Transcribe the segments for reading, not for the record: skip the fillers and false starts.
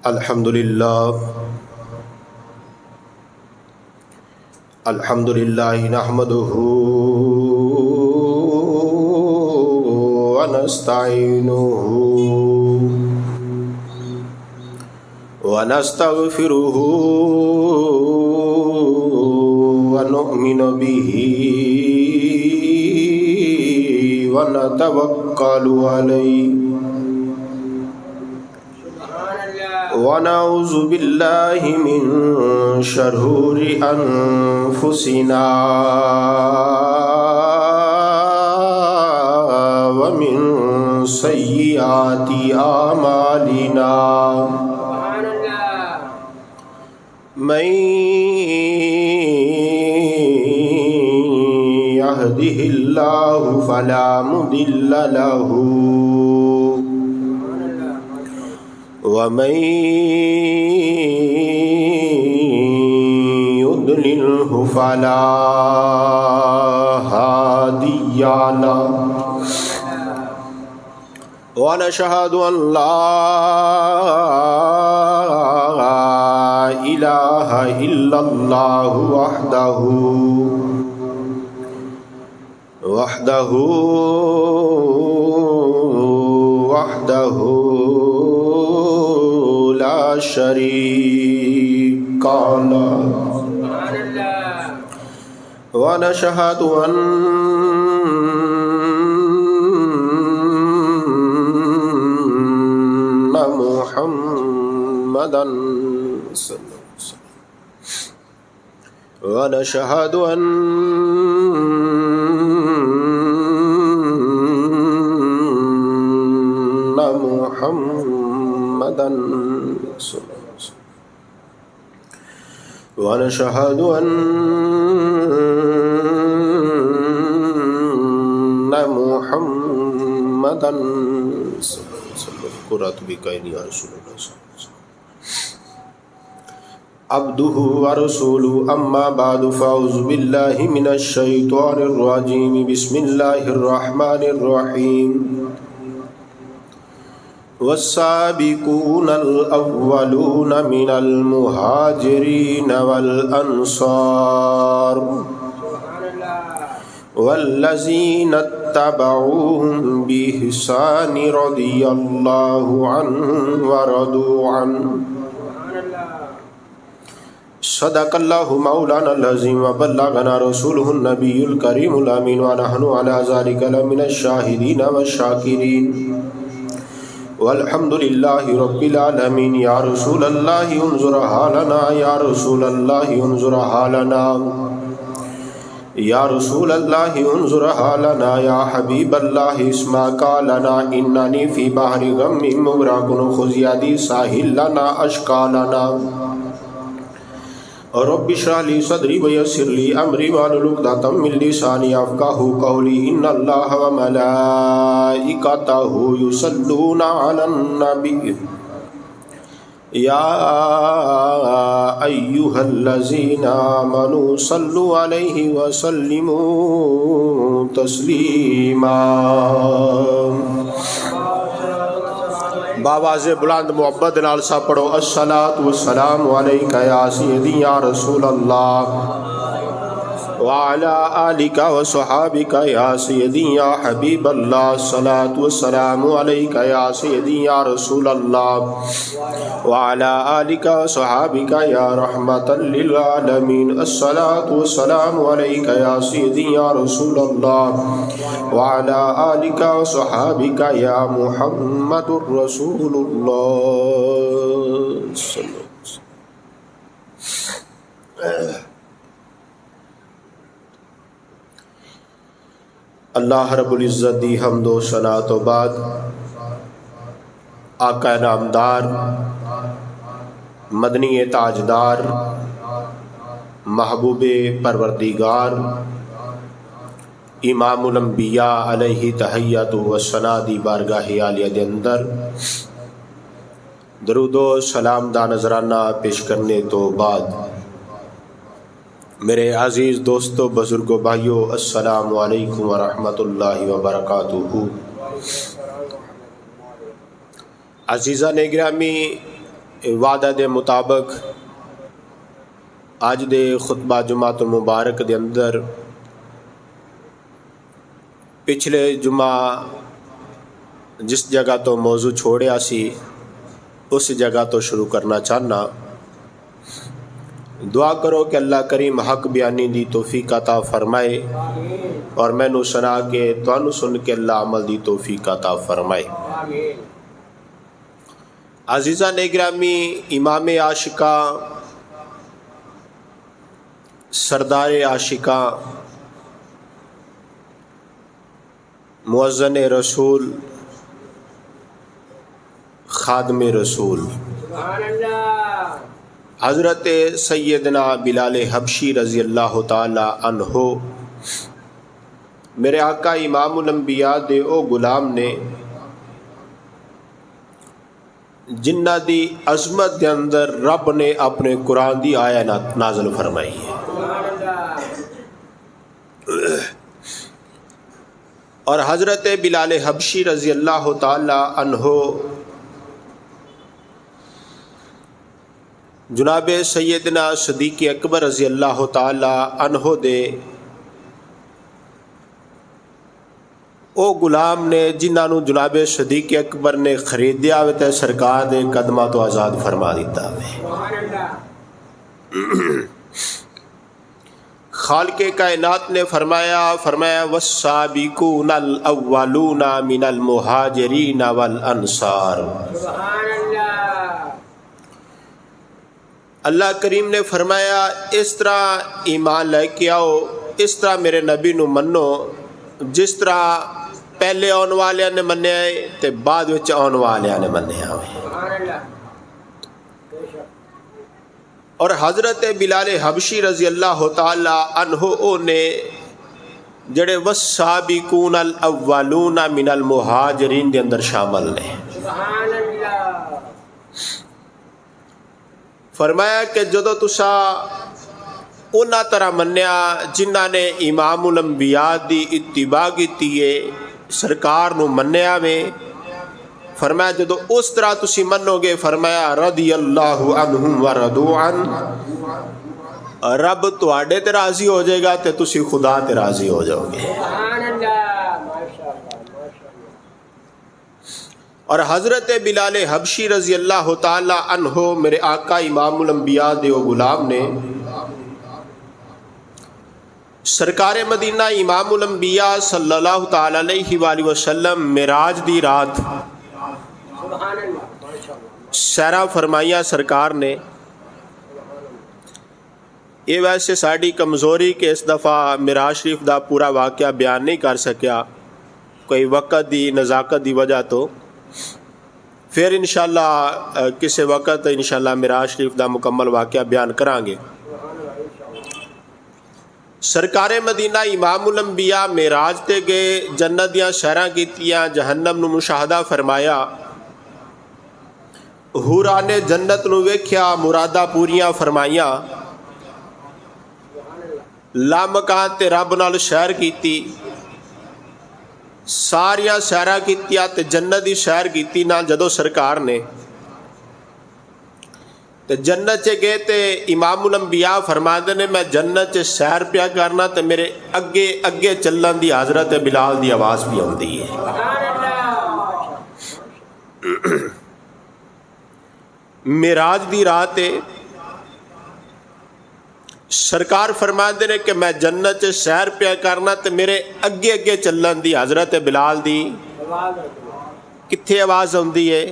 الحمدللہ نحمدہ ونستعینہ ونستغفرہ ونؤمن بہ ونتوکل علیہ ونعوذ باللہ من شرور انفسنا ومن سیئات اعمالنا من يهده الله فلا مضل له ومن يضلله فلا هادي له ونشهد أن لا إله إلا الله وحده لا شريك له ونشهد أن محمدا ونشهد أن محمدا ونشهد أن محمدا قرأت بك يا رسول الله عبده ورسوله أما بعد فأعوذ بالله من الشيطان الرجيم بسم الله الرحمن الرحيم والسابقون الأولون من المهاجرين والأنصار والذين اتبعوهم بإحسان رضي الله عنهم ورضوا عنه صدق الله مولانا العظيم وبلغنا رسوله النبي الكريم الأمين ونحن على ذلك لمن الشاهدين والشاكرين والحمد لله رب العالمين يا رسول الله انظر حالنا يا رسول الله انظر حالنا يا رسول الله انظر حالنا يا حبيب الله اسمع قالنا إنني في بحر غم مغرق خذ يدي ساحل لنا أشكالنا رب اشرح لي صدري ويسر لي أمري واحلل عقدة من لساني يفقهوا قولي إن الله وملائكته يصلون على النبي يا أيها الذين آمنوا صلوا عليه وسلموا تسليما بآواز بلند محبت نال سا پڑھو الصلاۃ والسلام علیک یا سیدی یا رسول اللہ وعلى آلك وصحابك يا سيدي يا حبيب الله الصلاة والسلام عليك يا سيدي يا رسول الله وعلى آلك وصحابك يا رحمة للعالمين الصلاة والسلام عليك يا سيدي يا رسول الله وعلى آلك وصحابك يا محمد رسول الله صلى الله عليه وسلم. اللہ رب العزت دی حمد و ثنا تو بعد آقا نامدار مدنی تاجدار محبوب پروردگار امام الانبیاء علیہ تحیت و ثنا دی بارگاہ عالیہ دے اندر درود و سلام دا نذرانہ پیش کرنے تو بعد میرے عزیز دوستو بزرگو بھائیو السلام علیکم ورحمۃ اللہ وبرکاتہ. عزیزان گرامی، وعدہ دے مطابق اج دے خطبہ جمعۃ المبارک دے اندر پچھلے جمعہ جس جگہ تو موضوع چھوڑیا سی اس جگہ تو شروع کرنا چاہنا۔ دعا کرو کہ اللہ کریم حق بیانی دی توفیق عطا فرمائے اور میں نو سنا کے تانوں سن کے اللہ عمل دی توفیق عطا فرمائے۔ عزیزان گرامی، امام عاشقاں، سردار عاشقاں، مؤذن رسول، خادم رسول حضرت سیدنا بلال حبشی رضی اللہ تعالی عنہ میرے آقا امام الانبیاء دے او غلام نے جنہ دی عظمت دے اندر رب نے اپنے قرآن دی آیت نازل فرمائی ہے۔ اور حضرت بلال حبشی رضی اللہ تعالی عنہ جناب سیدنا صدیق اکبر رضی اللہ تعالی عنہ دے او غلام نے جنہاں نو جناب صدیق اکبر نے خریدیا ہوئے تے سرکار دے قدماں تو آزاد فرما دیتا ہے۔ خالق کائنات نے فرمایا والسابقون الاولون من المہاجرین والانصار۔ اللہ کریم نے فرمایا اس طرح ایمان لے کے آؤ، اس طرح میرے نبی نو منو جس طرح پہلے آن والے نے منیا ہے تے بعد وچ آن والے نے منیا ہے۔ اور حضرت بلال حبشی رضی اللہ تعالی عنہ نے جڑے والسابقون الاولون من المہاجرین دے اندر شامل نے۔ فرمایا کہ جدو تسا انہاں طرح منیا جنہ نے امام الانبیاء دی اتباع کیتی ہے، سرکار نو منیا میں، فرمایا جدو اس طرح تسی منو گے، فرمایا رضی اللہ عنہم ورضوا عنہ، رب تواڈے تے راضی ہو جائے گا تے تسی خدا تے راضی ہو جاؤ گے۔ اور حضرت بلال حبشی رضی اللہ تعالی عنہ میرے آقا امام الانبیاء دے او غلام نے سرکار مدینہ امام الانبیاء صلی اللہ تعالی علیہ وآلہ وسلم معراج دی رات سیرا فرمائیا سرکار نے۔ یہ ویسے ساڑی کمزوری کہ اس دفعہ معراج شریف دا پورا واقعہ بیان نہیں کر سکیا، کوئی وقت دی نزاکت دی وجہ تو پھر انشاءاللہ کسی وقت انشاءاللہ معراج شریف دا مکمل واقعہ بیان کران گے۔ سرکار مدینہ امام الانبیاء معراج تے گئے، جنت دیاں سیراں کیتیاں، جہنم نو مشاہدہ فرمایا، حوران جنت نو ویکھیا، مرادہ پوریاں فرمائیاں، لامکان تے رب نال سیر کیتی، ساریاں سیرہ کیتیاں تے جنت دی سیر کیتی نہ جدو سرکار نے تے جنت چے گئے تے امام الانبیاء فرماندے نے میں جنت چے سیر پیا کرنا تے میرے اگے اگے چلن دی حضرت بلال دی آواز بھی آندی ہے۔ معراج دی رات سرکار فرماندے نے کہ میں جنت چے سیر پیا کرنا تے میرے اگے اگے چلن دی حضرت بلال دی کتھے آواز آندی ہے؟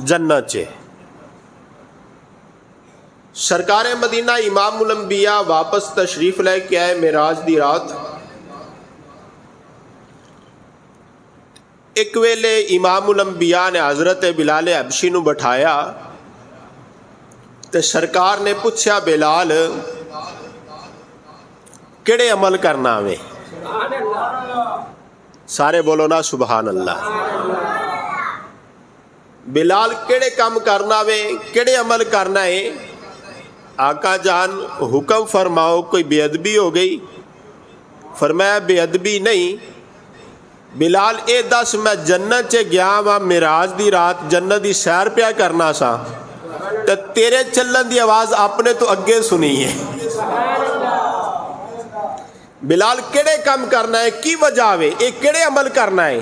جنت چے۔ سرکار مدینہ امام الانبیاء واپس تشریف لے کے آئے معراج دی رات۔ ایک ویلے امام الانبیاء نے حضرت بلال حبشی نو بٹھایا تے سرکار نے پوچھا بلال کیڑے عمل کرنا میں؟ سارے بولو نا سبحان اللہ۔ بلال کیڑے کام کرنا میں، کیڑے عمل کرنا ہے؟ آقا جان حکم فرماؤ، کوئی بے ادبی ہو گئی؟ فرمایا بے ادبی نہیں، بلال اے دس میں جنت چے گیا وا معراج دی رات جنت دی سیر پیا کرنا سا، تے تیرے چلن دی آواز اپنے تو اگے سنی ہے. بلال کیڑے کام کرنا ہے, کی وجہ ہے, ایک کیڑے عمل کرنا ہے؟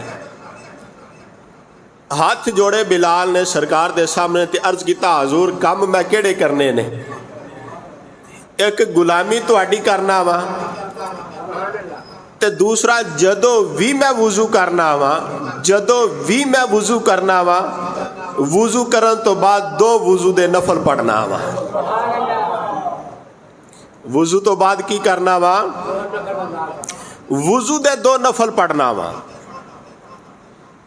ہاتھ جوڑے بلال نے سرکار دے سامنے تے عرض کیتا حضور کام میں کیڑے کرنے نے؟ ایک غلامی تہاڈی کرنا وا, تے دوسرا جدو بھی میں وضو کرنا وا, جدو بھی میں وضو کرنا وا, وضو کرن تو بعد 2 وضو دے نفل پڑھنا وا. وضو تو بعد کی کرنا وا؟ وضو دے 2 نفل پڑھنا وا.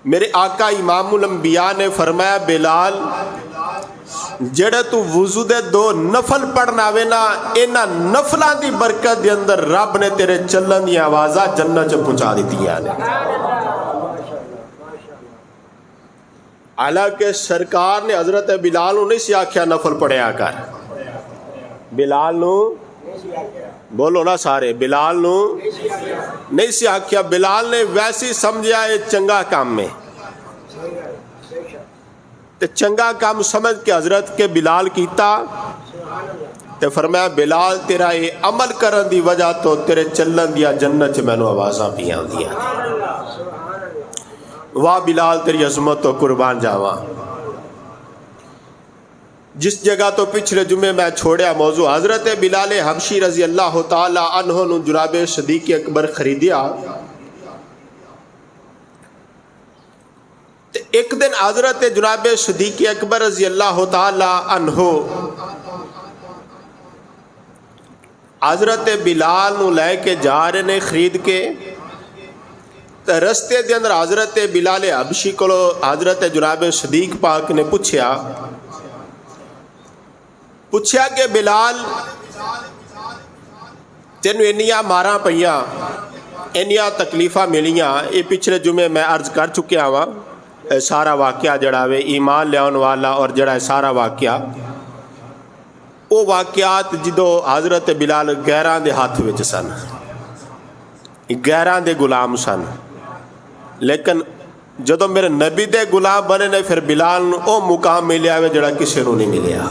میرے آقا امام الانبیاء نے فرمایا بلال جڑے تو وضو دے 2 نفل پڑھنا وے نا, اینا نفلاں دی برکت دے اندر رب نے تیرے چلن دی آوازاں جنت چ پہنچا دیتیاں نے. حالانکہ سرکار نے حضرت بلال نو نہیں سی آکھیا نفل پڑھیا کر. بلال نو بولو نا سارے, بلال نو نہیں سی آکھیا. بلال نے ویسی سمجھیا یہ چنگا کام ہے, تے چنگا کام سمجھ کے حضرت کے بلال کیتا. تے فرمایا بلال تیرا یہ عمل کرن دی وجہ تو تیرے چلن دیا جنت چ مینوں آوازاں پیاں دیاں. واہ بلال تیری عظمت تو قربان جاواں. جس جگہ تو پچھلے جمعے میں چھوڑیا موضوع, حضرت بلال حبشی رضی اللہ تعالی عنہ نو جناب صدیق اکبر خریدیا. ایک دن حضرت جناب صدیق اکبر رضی اللہ تعالی عنہ حضرت بلال نو لے کے جا رہے نے خرید کے. رستے دے اندر حضرت بلال حبشی کو حضرت جناب صدیق پاک نے پوچھیا کہ بلال تینوں انیاں ماراں پیاں, انیاں تکلیفاں ملیاں. یہ پچھلے جمعے میں عرض کر چکیا ہوا. سارا واقعہ جڑا وے ایمان لیاؤن والا اور جڑا ہے سارا واقعہ وہ واقعات جدو حضرت بلال غیراں دے ہاتھ وچ سن, غیراں دے غلام سن. لیکن جدو میرے نبی دے غلام بنے نے پھر بلال نو او مقام ملیا وے جڑا کسے نو نہیں ملیا.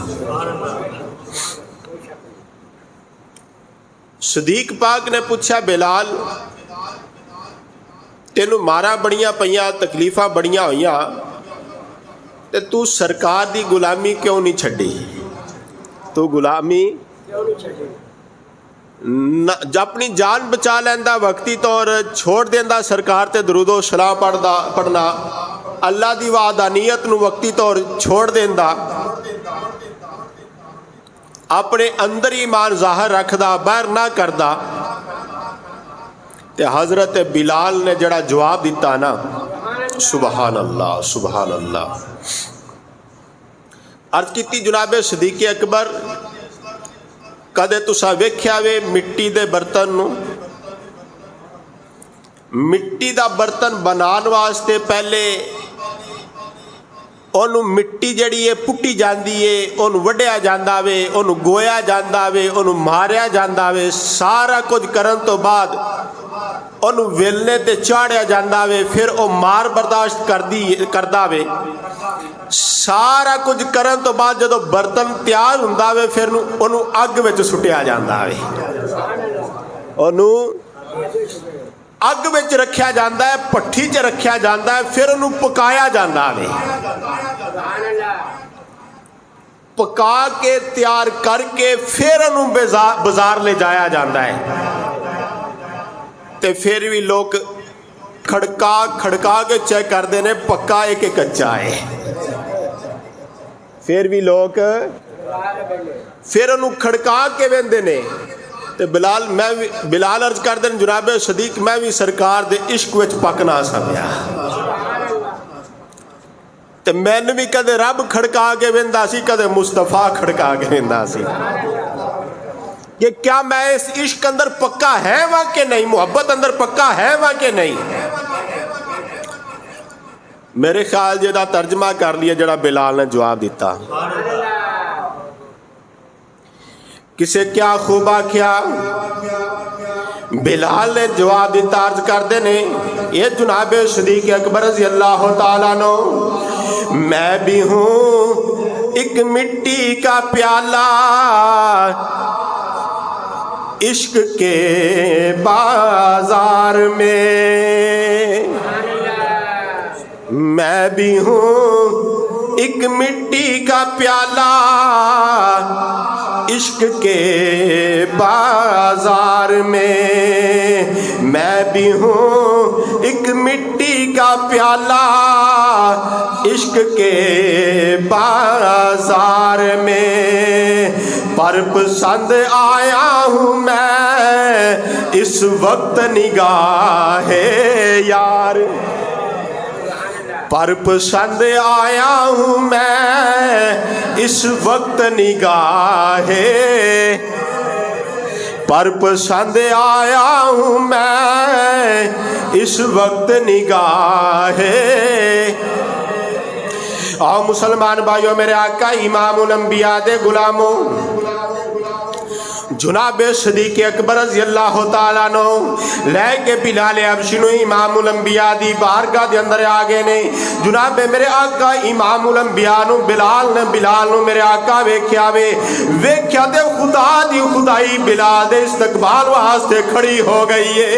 صدیق پاک نے پوچھا بلال تینوں مارا بڑیاں پیاں, تکلیفاں بڑیاں ہویاں, تے تو سرکار دی غلامی کیوں نہیں چھڈی؟ تو غلامی جب اپنی جان بچا لیندا وقتی طور چھوڑ دیندا سرکار تے درود و سلام پڑھنا, اللہ دی وحدانیت نو وقتی طور چھوڑ دیندا, اپنے اندر ایمان ظاہر رکھدا باہر نہ کردا. تے حضرت بلال نے جڑا جواب دیتا نا, سبحان اللہ سبحان اللہ. عرض کیتی جناب صدیق اکبر کدے تسا ویکھیا وے مٹی دے برتن نو؟ مٹی دا برتن بنان واسطے پہلے انہوں مٹی جڑی ہے پٹی جاندی ہے, انہوں وڈیا جاندا وے, انہوں گویا جاندا وے, انہوں ماریا جاندا وے. سارا کچھ کرن تو بعد انہوں ویلنے تے چاڑیا جاندا وے, پھر او مار برداشت کردا وے. سارا کچھ کرن تو بعد جدو برتن تیار ہوندا وے پھر انہوں اگ وچ سٹیا جاندا وے, انہوں اگ وچ رکھیا جاندا ہے, پٹھی چ رکھیا جاندا ہے, پھر انہوں پکایا جاندا وے. پکا کے تیار کر کے پھر انہوں بازار لے جایا جاندا ہے. تے پھر بھی لوگ کھڑکا کے چیک کر دینے پکا ہے کہ کچا ہے. پھر بھی لوگ پھر انہوں کھڑکا کے ویندے نے. تے بلال عرض کر دیں جناب صدیق میں بھی سرکار دے عشق وچ پکنا سمیا, تے میں نے بھی کدے رب کھڑکا کے ویندا سی, کدے مصطفیٰ کھڑکا کے ویندا سی. کہ کیا میں اس عشق اندر پکا ہے وا کہ نہیں, محبت اندر پکا ہے وا کہ نہیں. میرے خیال جدا ترجمہ کر لیا جڑا بلال نے جواب دیتا. کسے کیا خوبا کیا بلال نے جواب دیتا, عرض کر دینے یہ جناب صدیق اکبر رضی اللہ تعالیٰ عنہ, میں بھی ہوں ایک مٹی کا پیالہ عشق کے بازار میں، میں بھی ہوں ایک مٹی کا پیالہ عشق کے بازار میں، میں بھی ہوں ایک مٹی کا پیالہ عشق کے بازار میں، پر پسند آیا ہوں میں اس وقت نگاہ یار، پر پسند آیا ہوں میں اس وقت نگاہ، پر پسند آیا ہوں میں اس وقت نگاہ۔ اور مسلمان بھائیوں، میرے آقا امام الانبیاء دے غلاموں جناب صدیق اکبر رضی اللہ تعالیٰ عنہ لے کے بلال حبشی نو امام الانبیاء دی بارگاہ دے اندر آگے نے، جناب میرے آقا امام الانبیاء نو بلال نو میرے آقا ویکھیا دے خدا دی خدائی بلال دے استقبال واسطے کھڑی ہو گئی ہے۔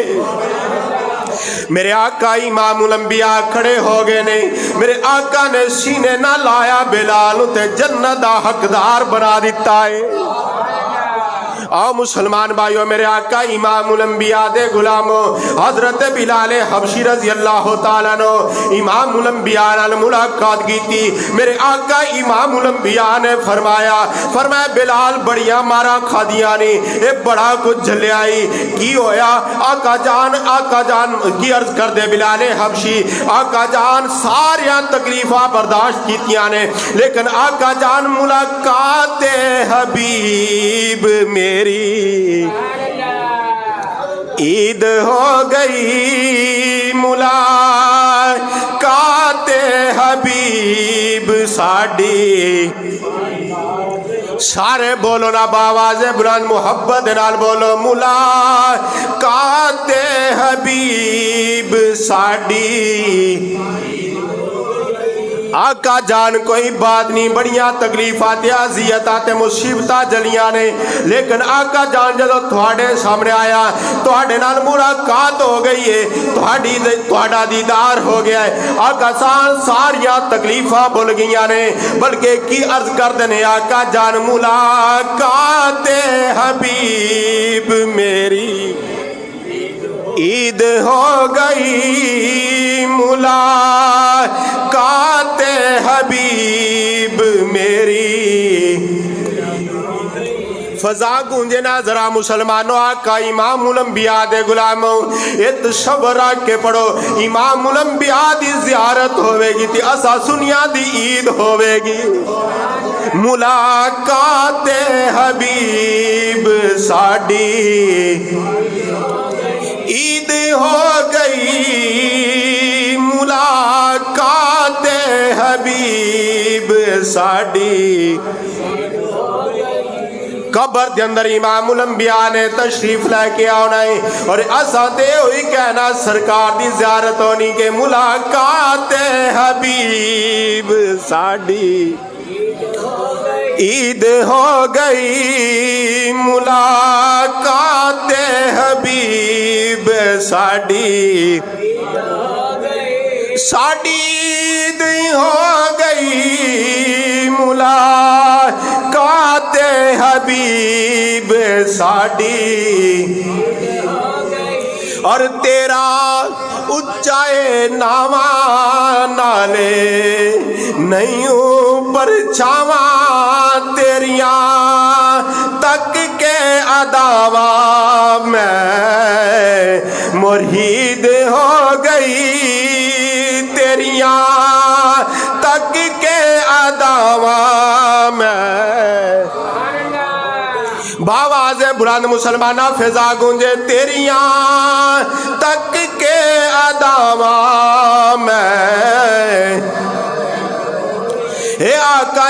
میرے آقا امام الانبیاء کھڑے ہو گئے نے، میرے آقا نے سینے نہ لایا بلال تے جنت دا حقدار بنا دیتا ہے۔ آؤ مسلمان بھائیو، میرے آقا امام الانبیاء دے غلاموں حضرت بلال حبشی رضی اللہ تعالیٰ عنہ امام الانبیاء نال ملاقات کی تھی۔ میرے آقا امام الانبیاء نے فرمایا بلال بڑیاں مارا کھادیاں نے، اے بڑا کچھ جھلے آئی، کی ہویا؟ آقا جان کی عرض کر دے بلال حبشی، آقا جان ساریاں تکلیفاں برداشت کیتیاں نے، لیکن آقا جان ملاقات حبیب میری عید ہو گئی، ملاقات حبیب ساڈی، سارے بولو نا باواز بلند محبت نال بولو، ملاقات حبیب ساڈی۔ آقا جان کوئی بات نہیں، بڑیاں تکلیفات اذیتات مصیبتاں جلیاں نے، لیکن آقا جان جدو تھوڑے سامنے آیا، تھوڑے نال ملاقات ہو گئی ہے، تھوڑا دیدار ہو گیا ہے، آقا جان ساریاں تکلیفاں بھول گئیاں نے، بلکہ کی عرض کر دینے آقا جان ملاقات حبیب میری عید ہو گئی، ملاقات حبیب میری۔ فضا گونجے نا ذرا مسلمانوں، آقا امام الانبیاء دے غلاموں ایت شبرا کے پڑھو، امام الانبیاء دی زیارت ہوئے گی تی اسا سنیا دی عید ہوئے گی، ملاقات حبیب ساڈی عید ہو گئی، ملاقات حبیب ساڈی۔ قبر دے اندر امام الانبیاء نے تشریف لے کے آنا ہے، اور اساں تے ہوئی کہنا سرکار دی زیارت ہونی کہ ملاقات حبیب ساڈی عید ہو گئی، ملاقات حبیب ساڈی، ساڈی عید ہو گئی، ملاقات حبیب ساڈی۔ اور تیرا اچائے ناواں نالے نہیں پرچھاواں تیریاں تک کے اداواں میں مرید ہو گئی، تیریاں تک کے اداواں میں۔ باواز بلند مسلمانہ فضا گونجے، تیریاں تک کے اداواں میں۔ اے آقا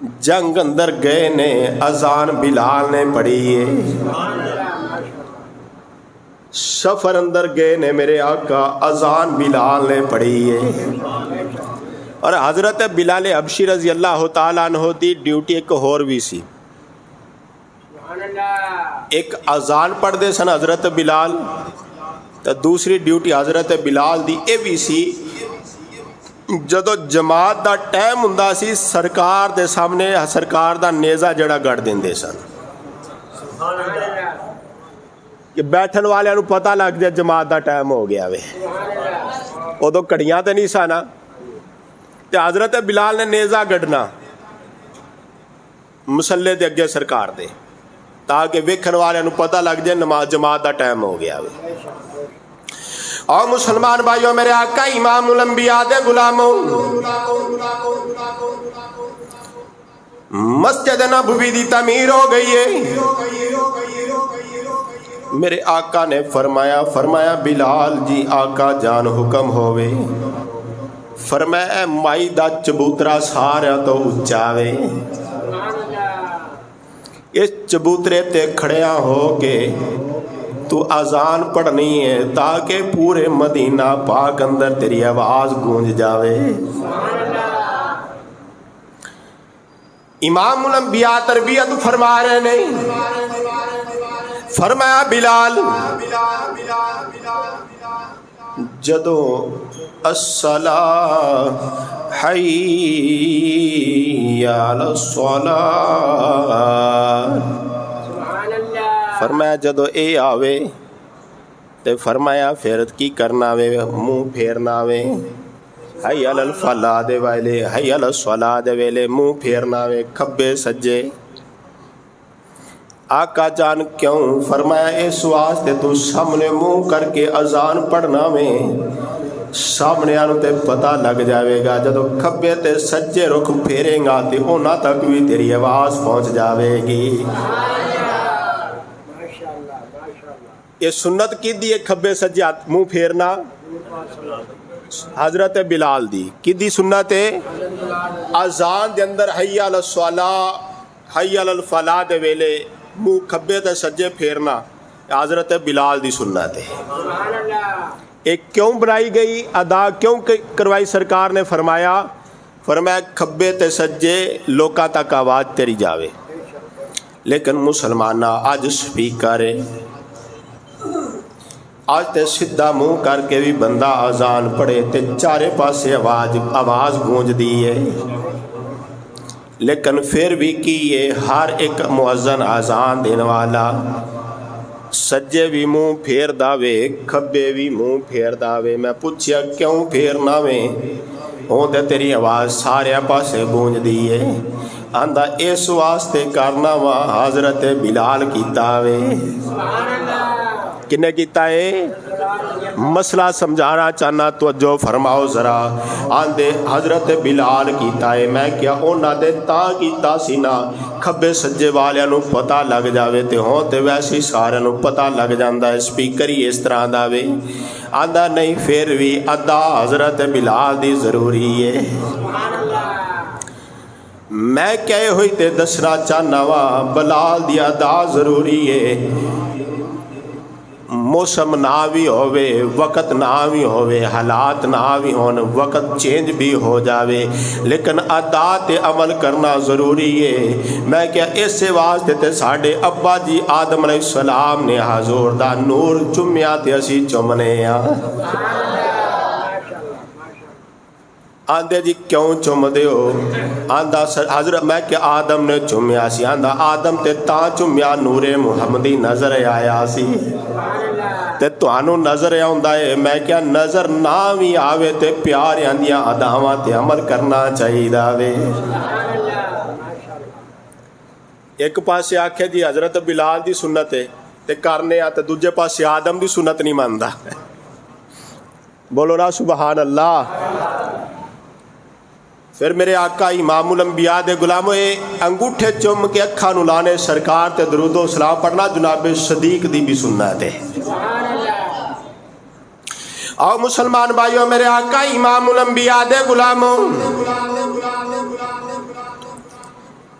جنگ اندر گئے نے اذان بلال نے پڑھی ہے، سفر اندر گئے نے میرے آقا اذان بلال نے پڑھی ہے. اور حضرت بلال حبشی رضی اللہ تعالیٰ عنہ دی ڈیوٹی ایک اور بھی سی. ایک اذان پڑھ دے سن حضرت بلال، تو دوسری ڈیوٹی حضرت بلال دی اے بھی سی جدو جماعت دا ٹائم ہوندا سی سرکار دے سامنے سرکار دا نیزہ جڑا گڑ دیندے سن کہ بیٹھن والے نو پتہ لگ جائے جماعت دا ٹائم ہو گیا وے. ادو کڑیاں تے نہیں سانا تے حضرت بلال نے نیزہ گڑنا مسلے دے اگے سرکار دے تاکہ ویکھن والے نو پتہ لگ جائے نماز جماعت دا ٹائم ہو گیا وے. اور مسلمان بھائیوں میرے آقا امام الانبیاء دے غلاموں، مسجد نبوی دی تعمیر ہو گئی ہے. میرے آقا نے فرمایا بلال جی آقا جان حکم ہوئے. فرمایا اے مائی دا چبوترا سارا تو اچا وے، اس چبوترے تے کھڑیاں ہو کے تو اذان پڑھنی ہے تاکہ پورے مدینہ پاک اندر تیری آواز گونج جاوے. امام الانبیاء تربیت فرما رہے نہیں. فرمایا بلال جدو الصلاۃ حی علی الصلاۃ، فرمایا جدو اے آوے تے فرمایا پھر کی کرنا وے، منہ پھیرنا وے. حی علی الفلاح دے ویلے حی علی الصلاۃ دے ویلے منہ پھیرنا وے کھبے سجے. آقا جان کیوں؟ فرمایا اس واسطے تو سامنے منہ کر کے اذان پڑھنا وے، سامنے آنو تے پتہ لگ جاوے گا جدو کھبے تے سجے رخ پھیریں گا تے اونا تک بھی تیری آواز پہنچ جاوے گی. یہ سنت کی دی کھبے سجے منہ پھیرنا حضرت بلال دی کی دی سنت ہے. اذان دے اندر حی علی الصلاۃ حی علی الفلاح دے ویلے منہ کھبے تے سجے پھیرنا حضرت بلال دی سنت ہے. ایک کیوں بنائی گئی، ادا کیوں کروائی سرکار نے؟ فرمایا کھبے تے سجے لوکاں تک آواز تیری جاوے. لیکن مسلمانہ آج سپیکر ہے، آج تے سدھا منہ کر کے بھی بندہ اذان پڑھے تے چارے پاسے آواز گونج دی ہے. لیکن پھر بھی کی یہ ہر ایک مؤذن اذان دین والا سجے بھی منہ پھیر داوے کھبے بھی منہ پھیر داوے. میں پوچھیا کیوں پھیرنا وے؟ ہوں تے تیری آواز سارے پاسے گونج دی ہے. آندا اس واسطے کرنا وا حضرت بلال کیتا وے. کنے کیتا ہے؟ مسئلہ سمجھانا چاہنا توجہ فرماؤ ذرا. آندے حضرت بلال کیتا ہے. میں کیا اونا دے تاں کیتا سی نا کھبے سجے والیاں نو پتہ لگ جاوے تے ہوں تے ویسے سارے نو پتہ لگ جاندا ہے سپیکر ہی اس طرح دا وے. آندا نہیں پھر بھی ادا حضرت بلال دی ضروری ہے. میں کہے ہوئی تے دسنا چاہنا وا بلال دی ادا ضروری ہے. موسم نہ بھی ہوئے، وقت نہ بھی ہوئے، حالات نہ بھی ہون، وقت چینج بھی ہو جاوے، لیکن ادا تے عمل کرنا ضروری ہے. میں کیا اس واسطے تے ساڑھے ابا جی آدم علیہ السلام نے حضور دا نور چمیا تے اسی چمنے ہاں. آندے جی کیوں چم دے ہو؟ آندہ حضرت میں کہ آدم نے چمیا سی. آندہ آدم تے تاں چمیا نور محمدی نظر آیا سی تے توانو نظر آؤندا ہے. میں کیا نظر نہ بھی آوے تے پیار آندیاں اداواں تے عمل کرنا چاہیے داوے. ایک پاسے آکھے جی حضرت بلال دی سنت ہے تے کرنے آ تے دوجے پاسے آدم دی سنت نہیں ماندا. بولو نا سبحان اللہ. پھر میرے آقا امام الانبیاء دے غلاموں انگوٹھے چم کے اکھاں نو لانے سرکار تے درود و سلام پڑھنا جناب صدیق دی بھی سنت ہے. اور مسلمان بھائیوں میرے آقا امام الانبیاء دے غلاموں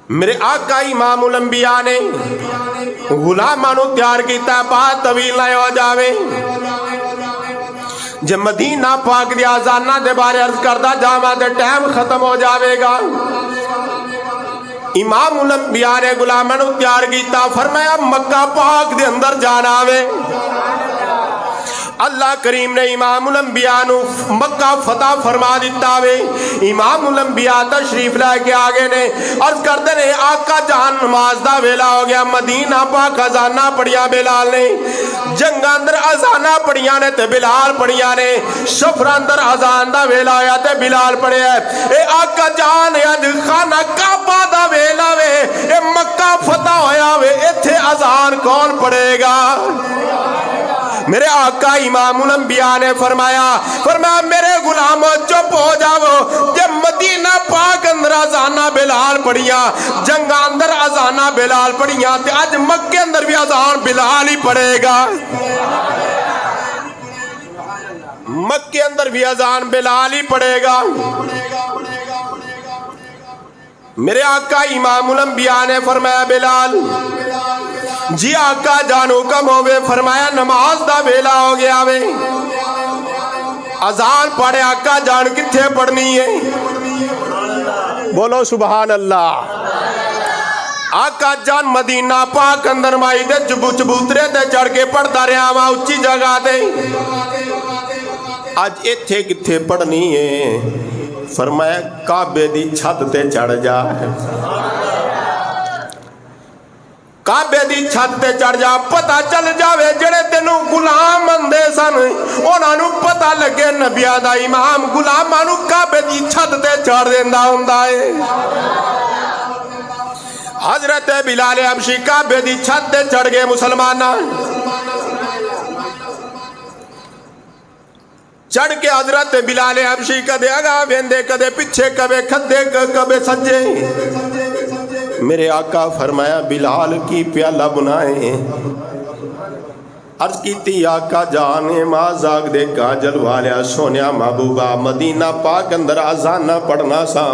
میرے آقا امام الانبیاء نے غلاماں نوں تیار کیتا، بات طویل نہ ہو جاوے، جب مدینہ پاک دی آزانہ دے بارے عرض کردہ جاواں تے ٹائم ختم ہو جاوے گا۔ امام الانبیاء نے غلاماں نوں تیار کیتا، فرمایا مکہ پاک دے اندر جانا وے۔ اللہ کریم نے امام الانبیاء نو مکہ فتح فرما دیتا وے۔ امام الانبیاء تشریف لے کے آگے نے عرض کردے نے آقا جان نماز دا ویلا ہو گیا، مدینہ پاک اذانہ پڑھیاں بلال نے، جنگ اندر اذانہ پڑھیاں نے تے بلال پڑھیاں نے، سفر اندر اذان دا ویلا ہویا تے بلال پڑھیا ہے۔ اے آقا جان اج خانہ کعبہ دا ویلا وے، اے مکہ فتح ہویا وے، ایتھے اذان کون پڑھے گا؟ میرے آقا امام الانبیاء نے فرمایا میرے غلاموں چپ ہو جاؤ، جب مدینہ پاک اندر اذانہ بلال پڑھیاں، جنگ اندر اذانہ بلال پڑھیاں، تے آج مکے اندر بھی اذان بلال ہی پڑھے گا، مکے اندر بھی اذان بلال ہی پڑھے گا۔ میرے آقا امام الانبیاء نے فرمایا بلال جی آقا جان حکم ہوئے، فرمایا نماز دا ویلا ہو گیا وے، اذان پڑھے آقا جان کتھے پڑھنی ہے؟ بولو سبحان اللہ۔ آقا جان مدینہ پاک اندر مائی دے چبوترے تے چڑھ کے پڑھتا رہا وہاں اچھی جگہ دے، آج ایتھے کتھے پڑھنی ہے؟ فرمایا کعبے دی چھت تے چڑھ جا، کعبے دی چھت تے چڑھ جا، پتہ چل جاوے جڑے تینوں غلام مندے سن انہاں نوں پتہ لگے نبیاں دا امام غلاماں نوں کعبے دی چھت تے چڑھ دیندا ہوندا ہے۔ حضرت بلال حبشی کعبے دی چھت تے چڑھ گئے مسلماناں، چڑھ کے حضرت بلال حبشی کدے آگا ویندے کدے پچھے کبے کھدے کبے سجے۔ میرے آقا فرمایا بلال کی پیالہ بنائے، عرض کیتی آقا جانے ماں زاگ دے کاجل والیا سونیا محبوبہ مدینہ پاک اندر آزانہ پڑھنا سا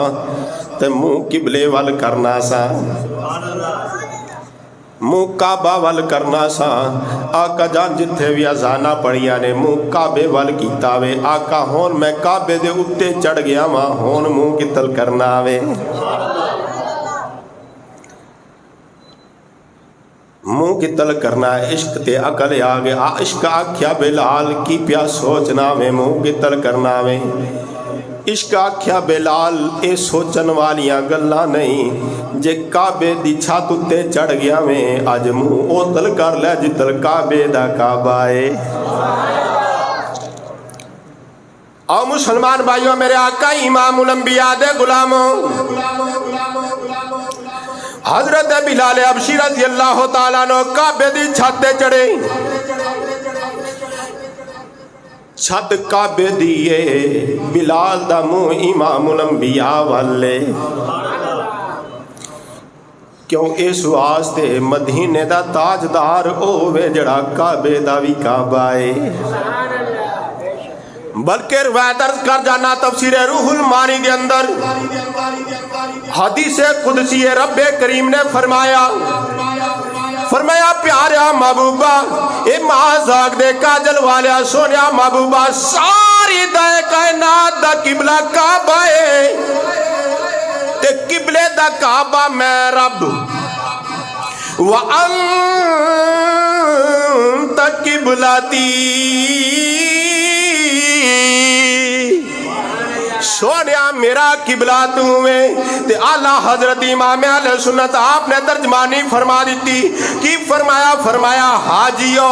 تے منہ قبلے وال کرنا سا، منہ کعبہ وال کرنا سا۔ آقا جان جتھے بھی اذانہ پڑھیاں نے منہ کعبے وال کیتا وے، آقا ہون میں کعبے دے اتے چڑھ گیا ماں ہون منہ کتل کرنا وے، منہ کتل کرنا ہے۔ عشق تے عقل آگے عشق آکھیا بلال کی پیا سوچنا وے، منہ کتل کرنا وے، عشق آکھیا بلال اے سوچن والیاں گلاں نہیں، جے کعبے دی چھت تے چڑھ گیا میں اج منہ اوتل کر لے جتل کعبے دا کعبہ ہے۔ او مسلمان بھائیوں میرے آقا امام الانبیاء دے غلاموں، حضرت بلال حبشی رضی اللہ تعالیٰ عنہ کعبے دی چھت تے چڑھے، چھت کعبے دیئے بلال دا منہ امام الانبیاء والے، کیوں اس واسطے مدینے دا تاجدار اوے جڑا کعبے دا وی کعبہ ہے۔ بلکہ روایت عرض کر جانا تفسیر روح المانی کے اندر حدیث قدسی رب کریم نے فرمایا پیارا محبوبہ اے مازاگ دے کاجل والیا سونیا محبوبہ ساری دے کائنات دا قبلہ کعبہ ہے تے قبلے دا کعبہ میں رب وَأَنْتَ قِبْلَتِي سونیا میرا قبلہ تمہیں تے اعلیٰ حضرت امام اہل سنت آپ نے ترجمانی فرما دیتی کی فرمایا حاجیو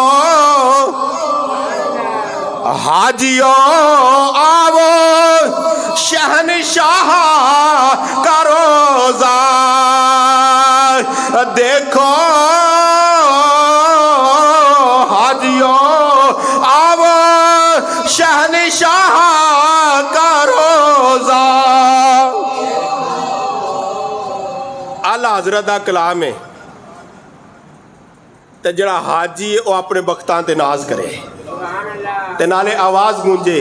آو شہنشاہ کا روزہ دیکھو، حاجیو آو شہنشاہ کا روزہ۔ اعلیٰ حضرت دا کلام ہے تے جڑا حاجی ہے وہ اپنے بختاں تے ناز کرے تے نالے آواز گونجے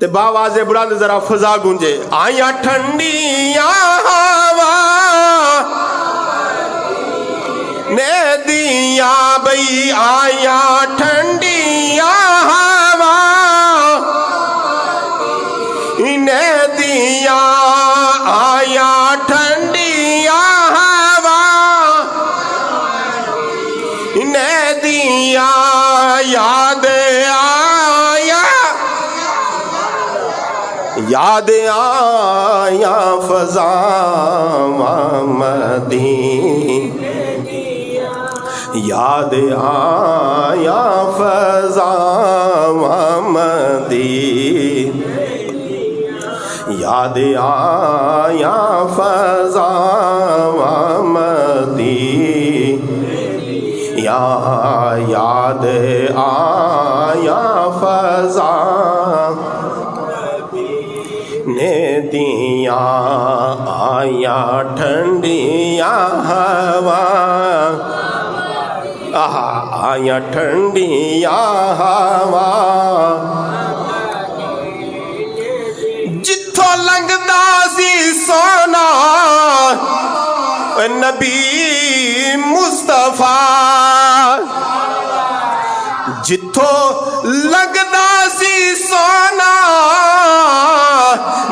تے باواز بلند ذرا فضا گونجے آیا ٹھنڈیاں ہوا نے دیا بھئی آیا ٹھنڈیاں ہوا نے دیا آیا ٹھنڈیاں ہوا نے دیا یاد یاد آیا فضا مدین یاد آیا فضا مدین یاد آیا فضا مدین یاد آیا فضا نے دیا آیا ٹھنڈیاں ہوا آیا ٹھنڈیاں ہوا جتھوں لنگدا سی سونا نبی مصطفیٰ جتھوں لنگدا سی سونا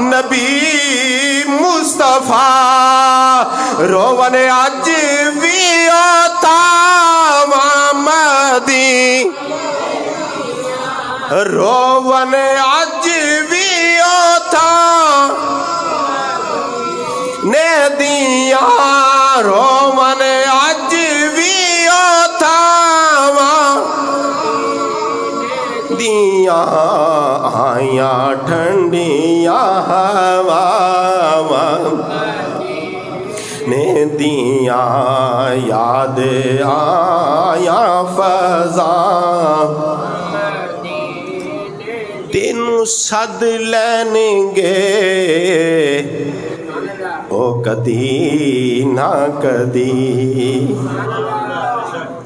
نبی مصطفیٰ روون اج بھی آتا محمدی روون اج بھی آتا نے دیا روون اج بھی آتا دیا آیا ٹھنڈیاں ہوا نے دیا یاد آیا فضا تینوں سد لین گے او کدی نہ کدی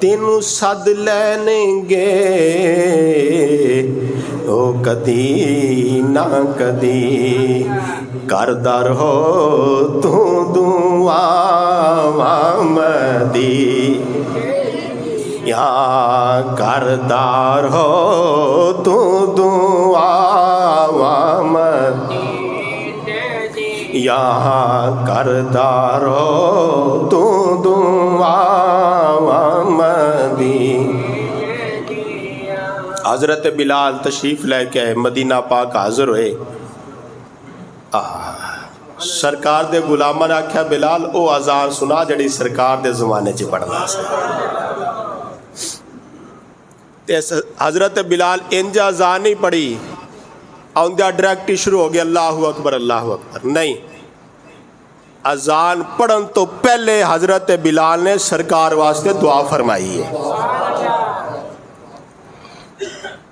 تینوں سد لین گے او کدی نہ کدی کردا رہو تو دعا محمدی یا کردا رہو تو دعا محمدی یا کردا رہو تو دعا محمدی حضرت بلال تشریف لے کے مدینہ پاک حاضر ہوئے سرکار دے غلاماں نے آکھیا بلال او اذان سنا جڑی سرکار دے زمانے چ پڑھنا سی تے حضرت بلال انج اذان نہیں پڑھی آندیا ڈائریکٹ شروع ہو گیا اللہ اکبر نہیں اذان پڑھن تو پہلے حضرت بلال نے سرکار واسطے دعا فرمائی ہے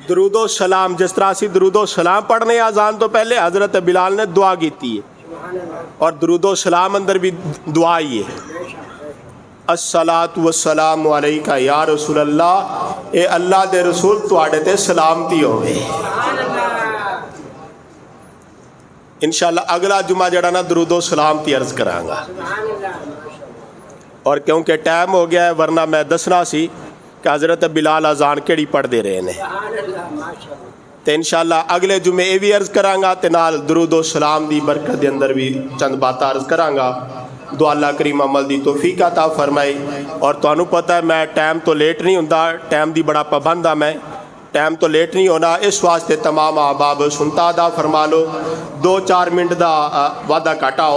درود و سلام جس طرح سی درود و سلام پڑھنے اذان تو پہلے حضرت بلال نے دعا کیتی ہے اور درود و سلام اندر بھی دعا ہی ہے الصلاۃ والسلام علیکہ یا رسول اللہ اے اللہ دے رسول تواڈے تے سلامتی ہوے انشاءاللہ اگلا جمعہ جڑا نا درود و سلام تی عرض کراں گا اور کیونکہ ٹائم ہو گیا ہے ورنہ میں دسنا سی کہ حضرت بلال اذان کیڑی پڑھ دے رہے ہیں تے انشاءاللہ اگلے جمعے یہ بھی عرض کراں گا تے نال درود و سلام دی برکت دے اندر بھی چند باتاں عرض کراں گا دعا اللہ کریم عمل دی توفیق عطا فرمائے اور تانوں پتہ ہے میں ٹائم تو لیٹ نہیں ہوندا ٹائم دی بڑا پابند ہاں میں ٹائم تو لیٹ نہیں ہونا اس واسطے تمام احباب سنتا ادا فرما لو 2-4 منٹ دا وعدہ کاٹا ہو